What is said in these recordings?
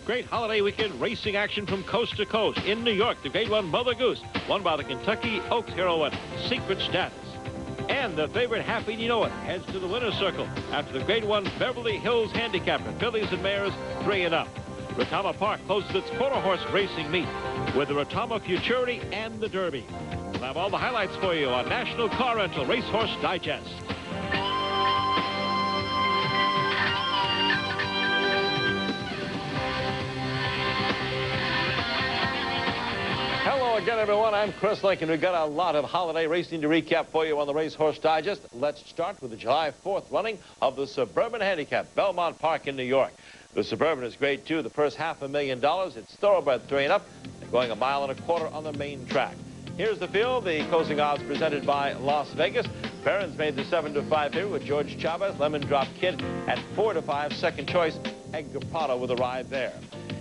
Great holiday weekend racing action from coast to coast. In New York, the Grade 1 Mother Goose, won by the Kentucky Oaks heroine, Secret Status. And the favorite Happy You Know It heads to the winner's circle after the Grade 1 Beverly Hills Handicap for fillies and mares 3 and up. Rama Park closes its quarter-horse racing meet with the Rama Futurity and the Derby. We'll have all the highlights for you on National Car Rental Racehorse Digest. Hello again, everyone. I'm Chris Lincoln. We've got a lot of holiday racing to recap for you on the Racehorse Digest. Let's start with the July 4th running of the Suburban Handicap, Belmont Park in New York. The Suburban is Grade 2, the first $500,000. It's thoroughbred 3 and up, going 1.25 miles on the main track. Here's the field. The closing odds presented by Las Vegas. Barron's made the 7-5 here with George Chavez. Lemon Drop Kid at 4-5. Second choice, Edgar Prado with a ride there.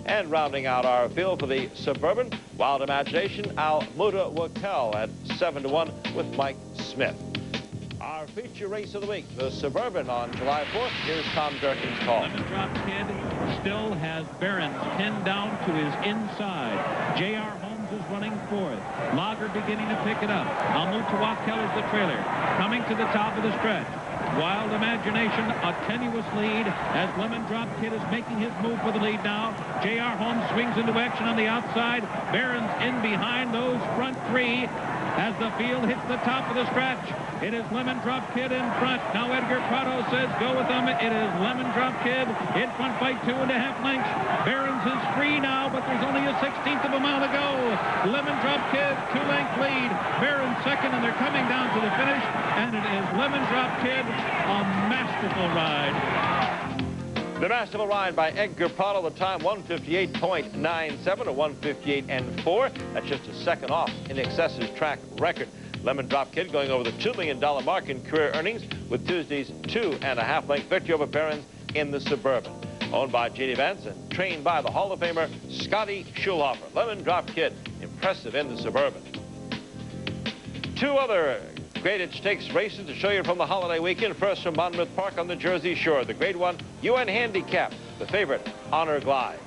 And rounding out our field for the Suburban, Wild Imagination, Al Muda Wakel at 7-1 with Mike Smith. Our feature race of the week, the Suburban on July 4th. Here's Tom Durkin's call. Lemon Drop Kid still has Barron's pinned down to his inside. J.R. Holmes is running fourth. Lager beginning to pick it up. Al Muda Wakel is the trailer. Coming to the top of the stretch. Wild Imagination, a tenuous lead as Lemon Drop Kid is making his move for the lead now. J.R. Holmes swings into action on the outside. Barron's in behind those front three as the field hits the top of the stretch. It is Lemon Drop Kid in front. Now Edgar Prado says go with them. It is Lemon Drop Kid in front by 2.5 lengths. Barron's is free now, but there's only a 16th of a mile to go. Lemon Drop Kid, 2-length lead. Barron's second, and they're coming down to the finish. And it is Lemon Drop Kid, a masterful ride. The masterful ride by Edgar Prado, the time 1:58.97 or 1:58.4. That's just a second off in excessive track record. Lemon Drop Kid going over the $2 million mark in career earnings with Tuesday's 2.5 length victory over Barron's in the Suburban. Owned by J.D. Vance and trained by the Hall of Famer Scotty Schulhofer. Lemon Drop Kid, impressive in the Suburban. Two other graded stakes races to show you from the holiday weekend. First from Monmouth Park on the Jersey Shore, the Grade 1 UN Handicap, the favorite, Honor Glide.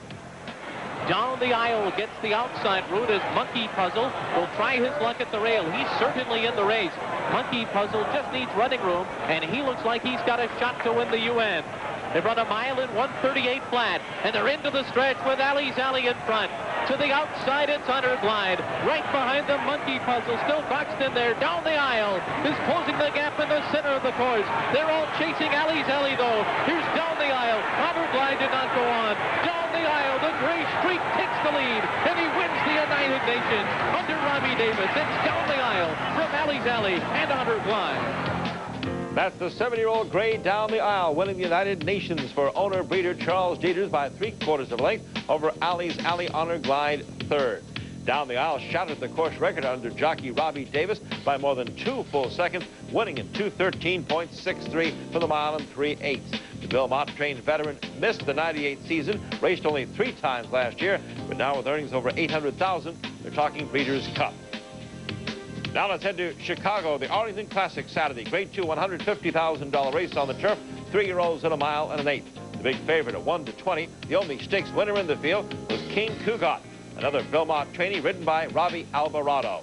Down the aisle gets the outside route as Monkey Puzzle will try his luck at the rail. He's certainly in the race. Monkey Puzzle just needs running room, and he looks like he's got a shot to win the UN. They've run 1 mile in 1:38 flat, and they're into the stretch with Ali's Alley in front. To the outside, it's Honor Glide. Right behind them, Monkey Puzzle, still boxed in there. Down the aisle is closing the gap in the center of the course. They're all chasing Ali's Alley, though. Here's down the aisle. Honor Glide did not go on. Down the aisle, the gray streak takes the lead, and he wins the United Nations under Robbie Davis. It's down the aisle from Ali's Alley and Honor Glide. That's the 7-year-old grade down the aisle, winning the United Nations for owner-breeder Charles Dieters by 3/4 of a length over Ali's Alley Honor Glide third. Down the aisle, shattered the course record under jockey Robbie Davis by more than 2 full seconds, winning in 2:13.63 for the mile and 3/8. The Belmont-trained veteran missed the '98 season, raced only 3 times last year, but now with earnings over $800,000, they're talking Breeders' Cup. Now let's head to Chicago, the Arlington Classic Saturday. Grade 2, $150,000 race on the turf. 3-year-olds in 1 mile and 1/8. The big favorite at 1-20. The only stakes winner in the field was King Cougat, another Belmont trainee ridden by Robbie Alvarado.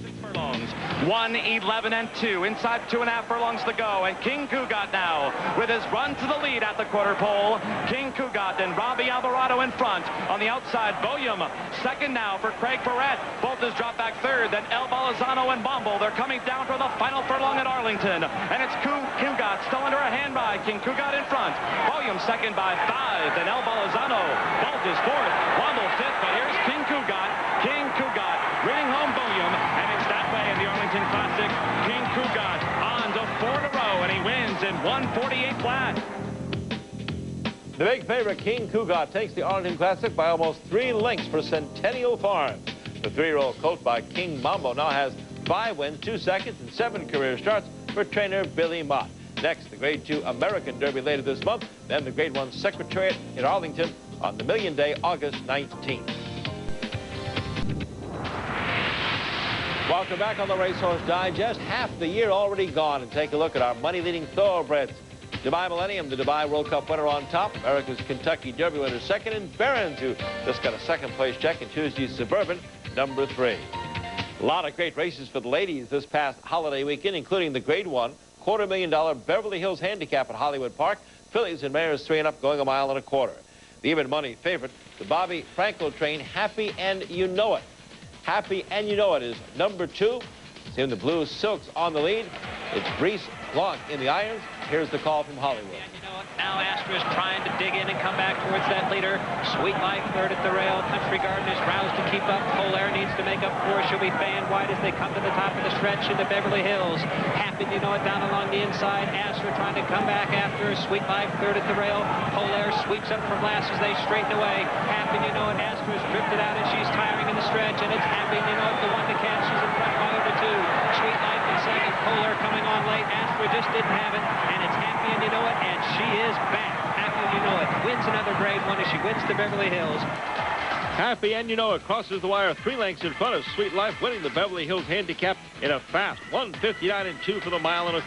6 furlongs, 1:11.2. Inside 2.5 furlongs to go, and King Cougat now with his run to the lead at the quarter pole. King Cougat and Robbie Alvarado in front. On the outside, Boyum second now for Craig Barrett. Both has dropped back third. Then El Balazano and Bumble. They're coming down for the final furlong at Arlington. And it's Cougat still under a hand by King Cougat in front. Boyum second by 5. Then El Balazano. Bolt is fourth. Bumble fifth. But here's King Cougat. King Cougat bringing home Boyum. And it's that way in the Arlington Classic. King Cougat on to 4 in a row. And he wins in 1:48 flat. The big favorite, King Cougat, takes the Arlington Classic by almost 3 lengths for Centennial Farms. The 3-year-old colt by King Mambo now has 5 wins, 2 seconds, and 7 career starts for trainer Billy Mott. Next, the Grade 2 American Derby later this month, then the Grade 1 Secretariat in Arlington on the Million Day, August 19th. Welcome back on the Racehorse Digest. Half the year already gone, and take a look at our money-leading thoroughbreds. Dubai Millennium, the Dubai World Cup winner on top. America's Kentucky Derby winner second. And Barron's, who just got a second-place check in Tuesday's Suburban, number 3. A lot of great races for the ladies this past holiday weekend, including the Grade 1 $250,000 Beverly Hills Handicap at Hollywood Park. Fillies and mares 3 and up, going 1.25 miles. The even money favorite, the Bobby Frankel train, Happy and You Know It. Happy and You Know It is number 2. Seeing the blue silks on the lead. It's Brice Blanc in the irons. Here's the call from Hollywood. And you know what? Now Astra is trying to dig in and come back towards that leader. Sweet Life third at the rail. Country Garden is roused to keep up. Polaire needs to make up for. She'll be fan wide as they come to the top of the stretch into Beverly Hills. Happy, you know it, down along the inside. Astra trying to come back after. Sweet Life third at the rail. Polaire sweeps up from last as they straighten away. Happy, you know it, Astra's drifted out and she's tiring in the stretch. And it's Happy, you know it, the one to catch. She's in front by over 2. Sweet Life in second. Polaire coming on late. Astra just didn't have it. And it's Happy and You Know It, and she is back. Happy and You Know It wins another Grade 1 as she wins the Beverly Hills. Happy and You Know It crosses the wire 3 lengths in front of Sweet Life, winning the Beverly Hills Handicap in a fast 1:59.2 for the 1.25 miles.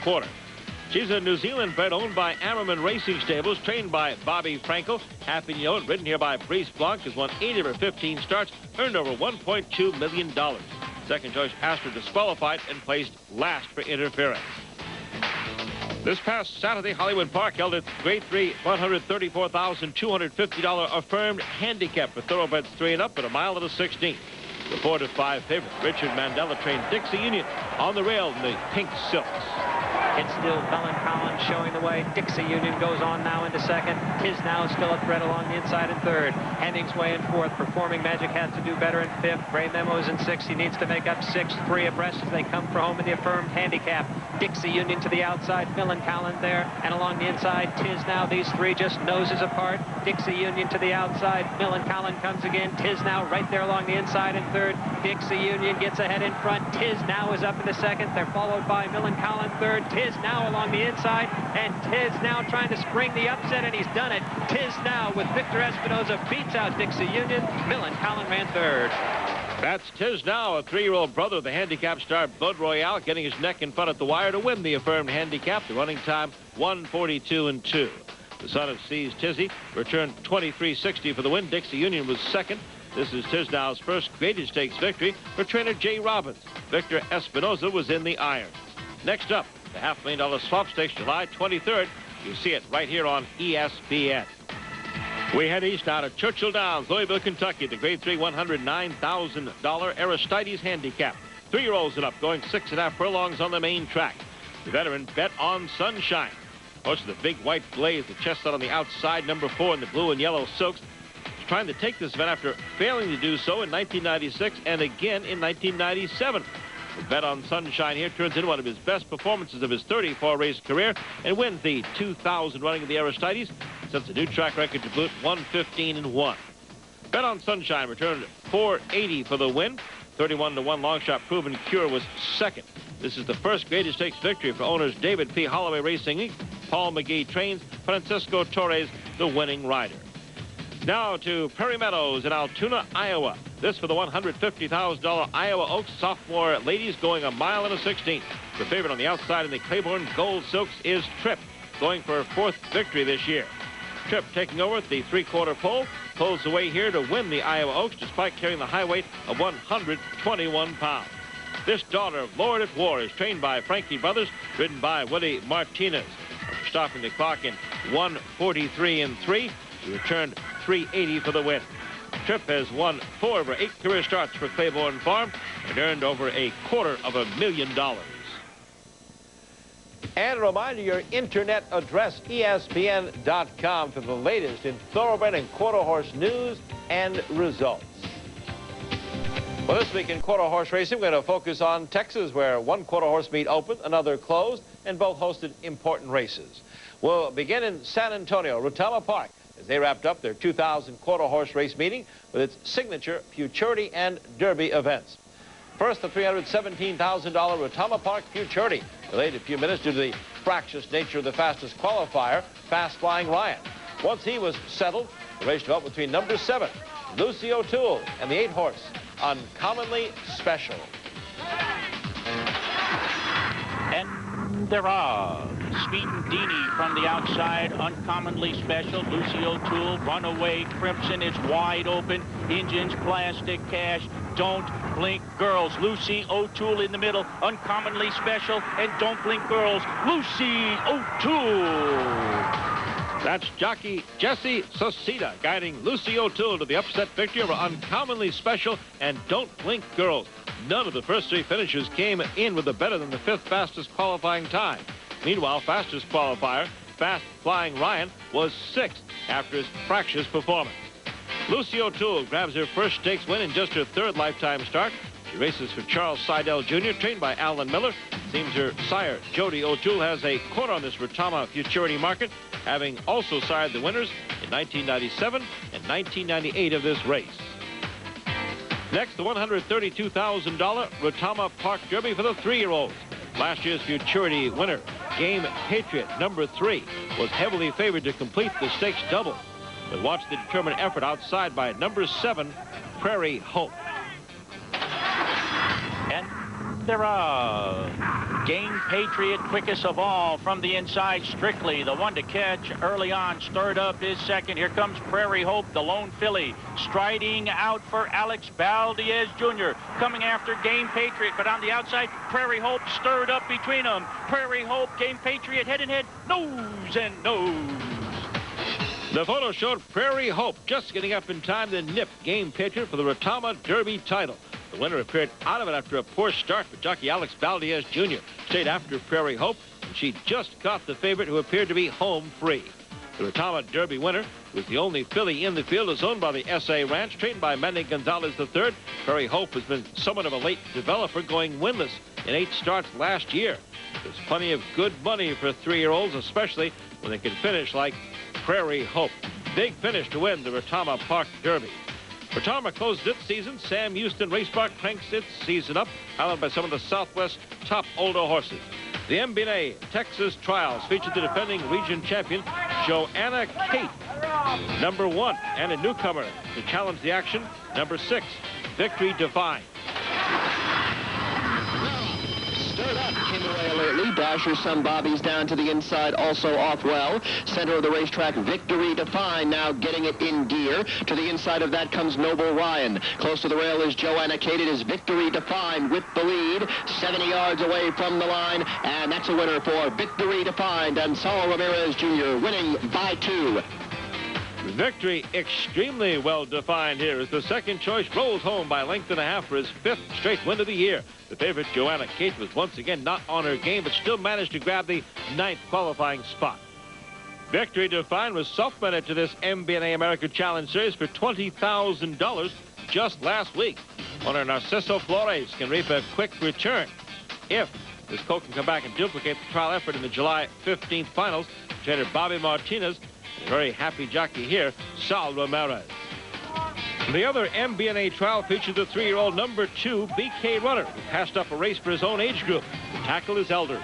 She's a New Zealand bred owned by Ammerman Racing Stables, trained by Bobby Frankel. Happy and You Know It, ridden here by Brice Blanc, has won 8 of her 15 starts, earned over $1.2 million. Second choice Astra disqualified and placed last for interference. This past Saturday, Hollywood Park held its Grade 3 $134,250 affirmed handicap for thoroughbreds 3 and up at 1.16 miles. The 4-5 favorite, Richard Mandela, trained Dixie Union on the rail in the pink silks. It's still Bellin Collins showing the way. Dixie Union goes on now into second. Tisnow still a threat along the inside in third. Hemingway in fourth. Performing Magic has to do better in fifth. Gray Memo's in sixth. He needs to make up 6, 3 abreast as they come for home in the affirmed handicap. Dixie Union to the outside. Bellin Collins there. And along the inside, Tisnow. These 3 just noses apart. Dixie Union to the outside. Bellin Collins comes again. Tisnow right there along the inside in third. Dixie Union gets ahead in front. Tisnow is up in the second. They're followed by Millen Collins third. Tisnow along the inside, and Tisnow trying to spring the upset, and he's done it. Tisnow with Victor Espinoza beats out Dixie Union. Millen Collins ran third. That's Tisnow, a 3-year-old brother of the handicap star Bud Royale, getting his neck in front at the wire to win the affirmed handicap. The running time 1:42.2. The son of C's Tizzy returned 23.60 for the win. Dixie Union was second. This is Tisnow's first graded stakes victory for trainer Jay Robbins. Victor Espinoza was in the irons. Next up, the $500,000 swap stakes, July 23rd. You see it right here on ESPN. We head east now to Churchill Downs, Louisville, Kentucky. The Grade 3 $109,000 Aristides Handicap. 3-year-olds and up, going 6.5 furlongs on the main track. The veteran Bet on Sunshine. Horse of the big white blaze, the chestnut on the outside, number 4 in the blue and yellow silks. He's trying to take this event after failing to do so in 1996 and again in 1997. The Bet on Sunshine here turns in one of his best performances of his 34-race career and wins the 2000 running of the Aristides. Sets a new track record to boot, 1:15.1. Bet on Sunshine returned 480 for the win. 31-1 long shot Proven Cure was second. This is the first graded stakes victory for owners David P. Holloway Racing Inc. Paul McGee trains, Francisco Torres the winning rider. Now to Prairie Meadows in Altoona, Iowa. This for the $150,000 Iowa Oaks sophomore ladies, going 1.16 miles. The favorite on the outside in the Claiborne Gold Silks is Tripp, going for her 4th victory this year. Tripp taking over at the 3/4 pole, pulls away here to win the Iowa Oaks despite carrying the high weight of 121 pounds. This daughter of Lord at War is trained by Frankie Brothers, ridden by Willie Martinez. After stopping the clock in 1:43.3, she returned 380 for the win. Tripp has won 4 of her 8 career starts for Claiborne Farm and earned over $250,000. And a reminder, your internet address, ESPN.com, for the latest in thoroughbred and quarter horse news and results. Well, this week in quarter horse racing, we're going to focus on Texas, where one quarter horse meet opened, another closed, and both hosted important races. We'll begin in San Antonio, Rama Park, as they wrapped up their 2000 quarter horse race meeting with its signature Futurity and Derby events. First, the $317,000 Rama Park Futurity, delayed a few minutes due to the fractious nature of the fastest qualifier, Fast Flying Ryan. Once he was settled, the race developed between number 7, Lucy O'Toole, and the 8-horse, Uncommonly Special. And they're off. Dini from the outside, uncommonly special. Lucy O'Toole, Runaway Crimson is wide open. Engines, Plastic Cash, Don't Blink Girls. Lucy O'Toole in the middle, uncommonly special, and Don't Blink Girls. Lucy O'Toole. That's jockey Jesse Sosita guiding Lucy O'Toole to the upset victory over Uncommonly Special and Don't Blink Girls. None of the first three finishers came in with a better than the fifth fastest qualifying time. Meanwhile, fastest qualifier, Fast Flying Ryan, was sixth after his fractious performance. Lucy O'Toole grabs her first stakes win in just her third lifetime start. She races for Charles Seidel Jr., trained by Alan Miller. Seems her sire, Jody O'Toole, has a corner on this Retama futurity market, having also sired the winners in 1997 and 1998 of this race. Next, the $132,000 Rama Park Derby for the 3-year-olds. Last year's futurity winner, Game Patriot, number 3, was heavily favored to complete the stakes double. But watch the determined effort outside by number 7, Prairie Hope. And they're Game Patriot, quickest of all from the inside. Strictly the one to catch early on, stirred up his second. Here comes Prairie Hope, the lone filly, striding out for Alex Valdez Jr. Coming after Game Patriot, but on the outside, Prairie Hope stirred up between them. Prairie Hope, Game Patriot, head and head, nose and nose. The photo showed Prairie Hope just getting up in time to nip Game Patriot for the Retama Derby title. The winner appeared out of it after a poor start, but jockey Alex Valdez Jr. stayed after Prairie Hope, and she just caught the favorite who appeared to be home free. The Retama Derby winner, who was the only filly in the field, is owned by the S.A. Ranch, trained by Manny Gonzalez III. Prairie Hope has been somewhat of a late developer, going winless in 8 starts last year. There's plenty of good money for 3-year-olds, especially when they can finish like Prairie Hope. Big finish to win the Retama Park Derby. Retama closed its season. Sam Houston Race Park cranks its season up, highlighted by some of the Southwest top older horses. The MBNA Texas Trials featured the defending region champion, Joanna Kate, number 1, and a newcomer to challenge the action, number 6, Victory Defined. Stirred up, came away alertly. Dasher's son Bobby's down to the inside, also off well. Center of the racetrack, Victory Defined, now getting it in gear. To the inside of that comes Noble Ryan. Close to the rail is Joanna Kate. It is Victory Defined with the lead, 70 yards away from the line, and that's a winner for Victory Defined. And Saul Ramirez Jr. winning by 2. Victory extremely well defined here as the second choice rolls home by length and a half for his 5th straight win of the year. The favorite, Joanna Kate, was once again not on her game, but still managed to grab the 9th qualifying spot. Victory Defined was self-managed to this MBNA America Challenge Series for $20,000 just last week. Owner Narciso Flores can reap a quick return if this colt can come back and duplicate the trial effort in the July 15th finals. Trainer Bobby Martinez, a very happy jockey here, Sal Ramirez. The other MBNA trial featured the 3-year-old number 2 BK Runner, who passed up a race for his own age group to tackle his elders.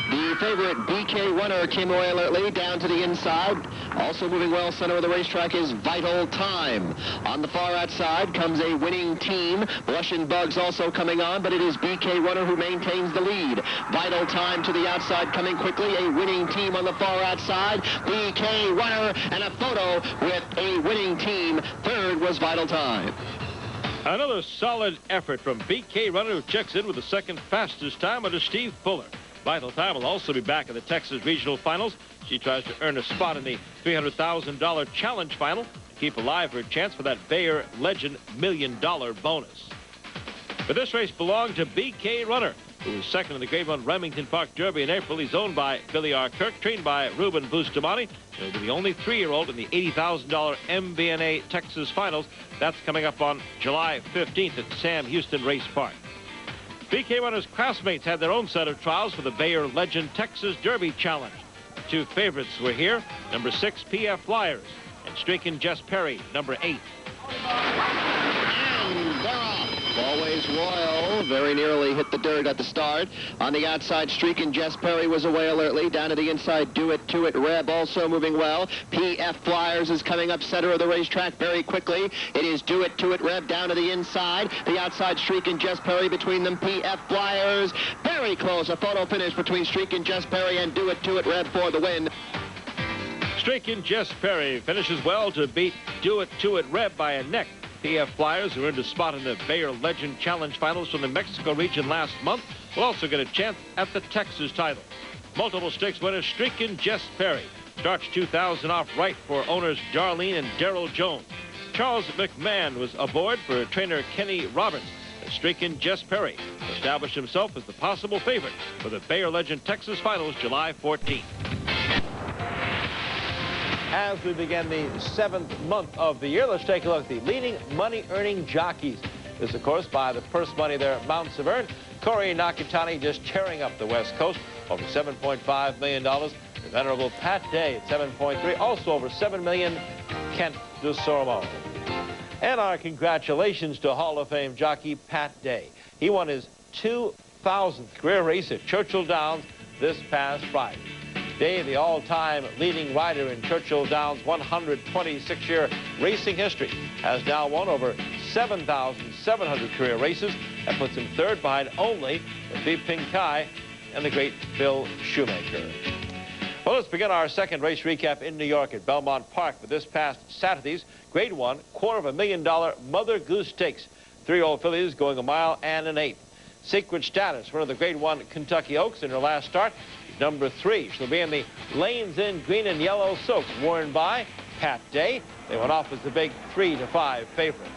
The favorite BK Runner came away alertly down to the inside. Also moving well center of the racetrack is Vital Time. On the far outside comes a winning team. Blush and Bugs also coming on, but it is BK Runner who maintains the lead. Vital Time to the outside coming quickly. A winning team on the far outside. BK Runner and a photo with a winning team. Third was Vital Time. Another solid effort from BK Runner, who checks in with the second fastest time under Steve Fuller. Vital Time will also be back in the Texas Regional Finals. She tries to earn a spot in the $300,000 challenge final to keep alive her chance for that Bayer Legend $1 million bonus. But this race belonged to BK Runner, who was second in the Grade 1 Remington Park Derby in April. He's owned by Billy R. Kirk, trained by Ruben Bustamante. He'll be the only 3-year-old in the $80,000 MBNA Texas Finals. That's coming up on July 15th at Sam Houston Race Park. BK Runner's classmates had their own set of trials for the Bayer Legend Texas Derby Challenge. The 2 favorites were here, number 6 PF Flyers and Streakin' Jess Perry, number 8. And they're off. Always Forest Royal very nearly hit the dirt at the start. On the outside, Streakin' Jess Perry was away alertly. Down to the inside, Do It, To It, Reb also moving well. PF Flyers is coming up center of the racetrack very quickly. It is Do It, To It, Reb down to the inside. The outside, Streakin' Jess Perry between them. PF Flyers very close. A photo finish between Streakin' Jess Perry and Do It, To It, Reb for the win. Streakin' Jess Perry finishes well to beat Do It, To It, Reb by a neck. PF Flyers, who earned a spot in the Bayer Legend Challenge Finals from the Mexico region last month, will also get a chance at the Texas title. Multiple stakes winner Streakin' Jess Perry starts 2000 off right for owners Darlene and Daryl Jones. Charles McMahon was aboard for trainer Kenny Roberts. Streakin' Jess Perry established himself as the possible favorite for the Bayer Legend Texas Finals July 14th. As we begin the 7th month of the year, let's take a look at the leading money-earning jockeys. This, of course, by the purse money there at Mount Severn. Corey Nakatani just tearing up the West Coast over $7.5 million. The venerable Pat Day at 7.3, also over $7 million, Kent DeSormo. And our congratulations to Hall of Fame jockey Pat Day. He won his 2000th career race at Churchill Downs this past Friday. Day, the all-time leading rider in Churchill Downs' 126-year racing history, has now won over 7,700 career races. That puts him third behind only the Phi Ping Kai and the great Phil Shoemaker. Well, let's begin our second race recap in New York at Belmont Park for this past Saturday's Grade 1 $250,000 Mother Goose Stakes. 3-year-old fillies going 1 mile and an 1/8. Secret Status, one of the Grade 1 Kentucky Oaks in her last start, number 3. She'll be in the Lanes in green and yellow silks, worn by Pat Day. They went off as the big 3-5 favorite.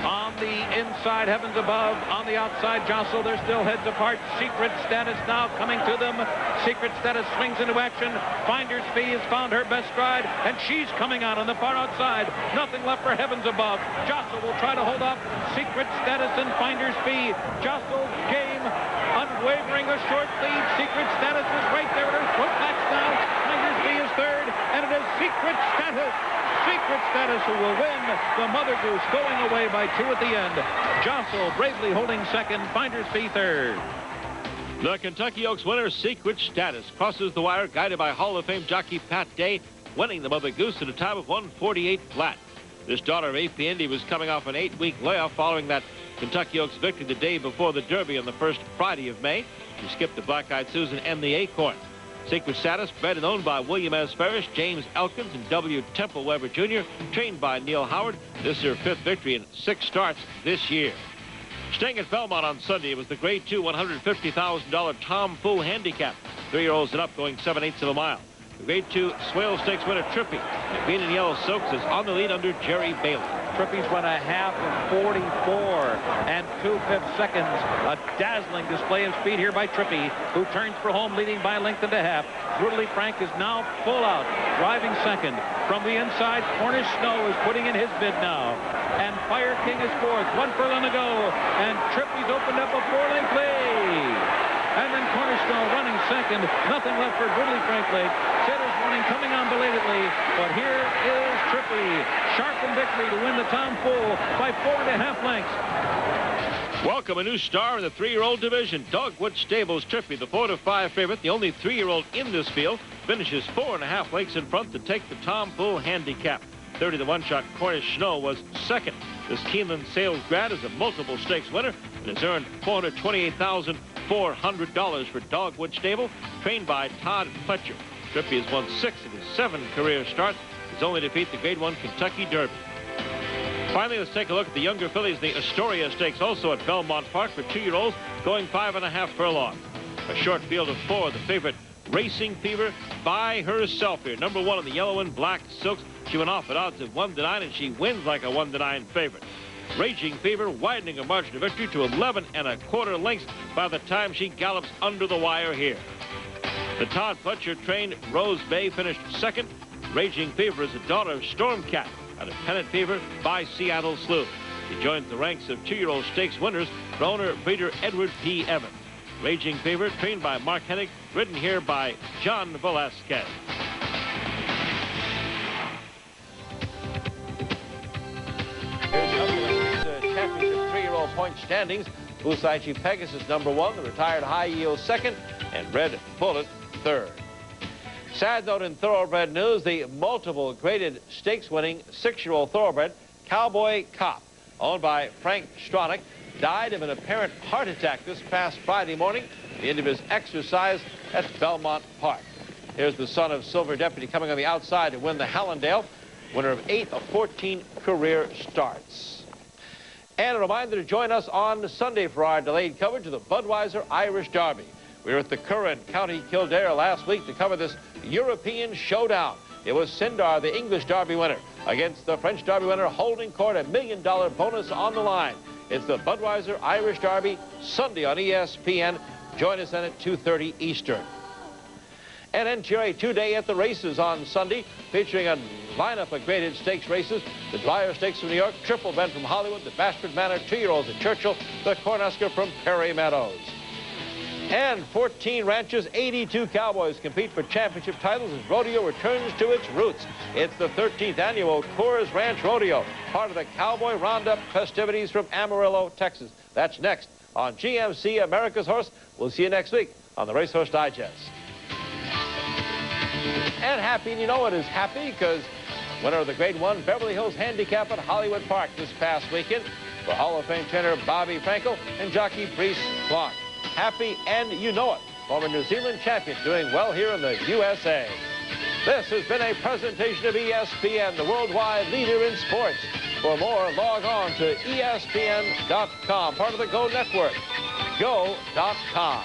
On the inside, Heavens Above. On the outside, Jostle. They're still heads apart. Secret Status now coming to them. Secret Status swings into action. Finder's Fee has found her best stride, and she's coming out on the far outside. Nothing left for Heavens Above. Jostle will try to hold up Secret Status and Finder's Fee. Jostle game, unwavering, a short lead. Secret Status is right there at her foot backs now. Finder's Fee is third, and it is Secret Status. Secret Status who will win. The Mother Goose going away by 2 at the end. Jostle bravely holding second. Finder's Fee third. The Kentucky Oaks winner, Secret Status, crosses the wire, guided by Hall of Fame jockey Pat Day, winning the Mother Goose at a time of 1:48 flat. This daughter of AP Indy was coming off an 8-week layoff following that Kentucky Oaks victory the day before the Derby on the first Friday of May. She skipped the Black-Eyed Susan and the Acorn. Secret Status, bred and owned by William S. Ferris, James Elkins, and W. Temple Weber Jr., trained by Neil Howard. This is her 5th victory in 6 starts this year. Staying at Belmont on Sunday, it was the Grade 2 $150,000 Tom Fool Handicap. 3-year-olds and up going 7/8 of a mile. The Grade 2 Swale Stakes winner Trippy, the green and yellow silks, is on the lead under Jerry Bailey. Trippy's run a half of 44 and 2/5 seconds. A dazzling display of speed here by Trippy, who turns for home leading by a length and a half. Brutally Frank is now full out, driving second. From the inside, Cornish Snow is putting in his bid now. And Fire King is fourth, 1 furlong to go. And Trippy's opened up a 4-length lead. And then Cornish Snow running second. Nothing left for Brutally Frank Lake. Sailor's Warning coming on belatedly. But here is Trippy. Sharp in victory to win the Tom Fool by 4.5 lengths. Welcome a new star in the 3-year-old division. Dogwood Stables Trippy, the 4-5 favorite, the only 3-year-old in this field, finishes 4.5 lengths in front to take the Tom Fool Handicap. 30 to 1 shot Cornish Snow was second. This Keeneland Sales grad is a multiple stakes winner and has earned $428,400 for Dogwood Stable, trained by Todd Fletcher. Trippy has won 6 of his 7 career starts. His only defeat, the Grade 1 Kentucky Derby. Finally, let's take a look at the younger fillies, the Astoria Stakes, also at Belmont Park for 2-year-olds, going 5.5 furlongs. A short field of 4, the favorite Racing Fever by herself here. Number 1 in the yellow and black silks. She went off at odds of 1-9, and she wins like a 1-9 favorite. Raging Fever widening her margin of victory to 11.25 lengths by the time she gallops under the wire here. The Todd Fletcher trained Rose Bay finished second. Raging Fever is a daughter of Stormcat out of Pennant Fever by Seattle Slough. She joins the ranks of 2-year-old stakes winners, owner breeder Edward P. Evans. Raging Fever, trained by Mark Hennig, ridden here by John Velasquez. Here's the championship point standings. Usaichi Pegasus #1, the retired High Yield 2nd, and Red Bullet 3rd. Sad note in thoroughbred news, the multiple graded stakes-winning 6-year-old thoroughbred Cowboy Cop, owned by Frank Stronach, died of an apparent heart attack this past Friday morning at the end of his exercise at Belmont Park. Here's the son of Silver Deputy coming on the outside to win the Hallandale, winner of 8 of 14 career starts. And a reminder to join us on Sunday for our delayed coverage of the Budweiser Irish Derby. We were at the Curran, County Kildare last week to cover this European showdown. It was Sindar, the English Derby winner, against the French Derby winner, holding court, $1 million bonus on the line. It's the Budweiser Irish Derby, Sunday on ESPN. Join us then at 2:30 Eastern. And NTRA 2-day at the races on Sunday, featuring a lineup of graded stakes races. The Dwyer Stakes from New York, Triple Bend from Hollywood, the Bashford Manor 2-year-olds at Churchill, the Cornhusker from Perry Meadows. And 14 ranches, 82 cowboys compete for championship titles as Rodeo returns to its roots. It's the 13th annual Coors Ranch Rodeo, part of the Cowboy Roundup festivities from Amarillo, Texas. That's next on GMC America's Horse. We'll see you next week on the Racehorse Digest. And happy, and you know it is happy because winner of the Grade 1 Beverly Hills Handicap at Hollywood Park this past weekend for Hall of Fame trainer Bobby Frankel and jockey Brice Blanc. Happy, and you know it. Former New Zealand champion doing well here in the USA. This has been a presentation of ESPN, the worldwide leader in sports. For more, log on to ESPN.com, part of the Go Network. Go.com.